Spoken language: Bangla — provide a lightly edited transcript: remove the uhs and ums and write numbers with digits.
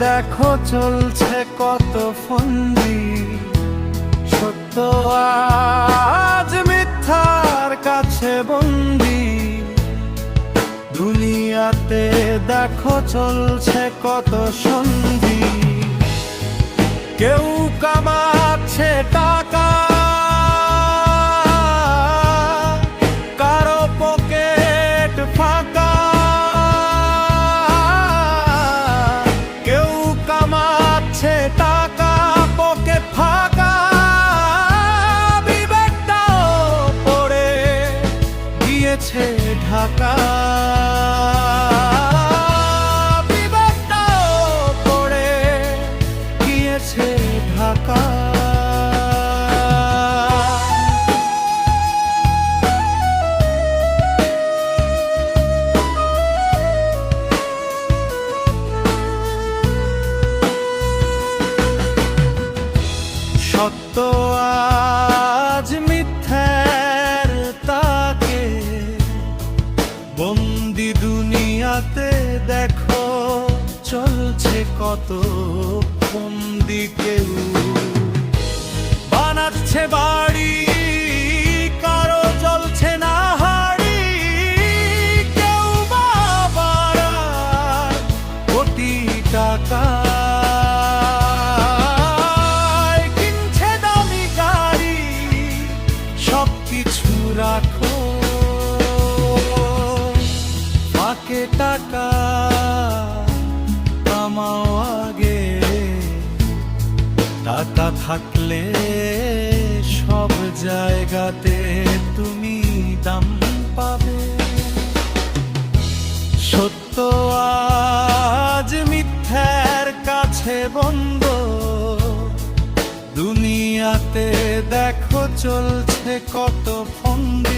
দেখো চলছে কত ফন্দি, সত্য আজ মিথ্যার কাছে বন্দি। দুনিয়াতে দেখো চলছে কত সন্ধি, কেউ কামাচ্ছে টাকা, কারো পকেট ফাঁকা। কেউ কামাচ্ছে টাকা, পকেট ফাঁকা। বিবেকটাও পড়ে গিয়েছে ঢাকা, বিবেকটাও পড়ে গিয়েছে ঢাকা। সত্য আজ মিথ্যার তাকে বন্দি। দুনিয়াতে দেখো চলছে কত বন্দি, কেউ বানাচ্ছে বাড়ি, কারো জ্বলছে না হাড়ি। কেউ বাবার কোটি টাকা কিনছে দামি গাড়ি। সবকিছু রাখো ফাঁকে, টাকা কামাও আগে। টাকা থাকলে সব জায়গাতে তুমি দাম পাবে। সত্য আজ মিথ্যার কাছে বন্ধ। দুনিয়াতে দেখো চলছে কত ফন্দি,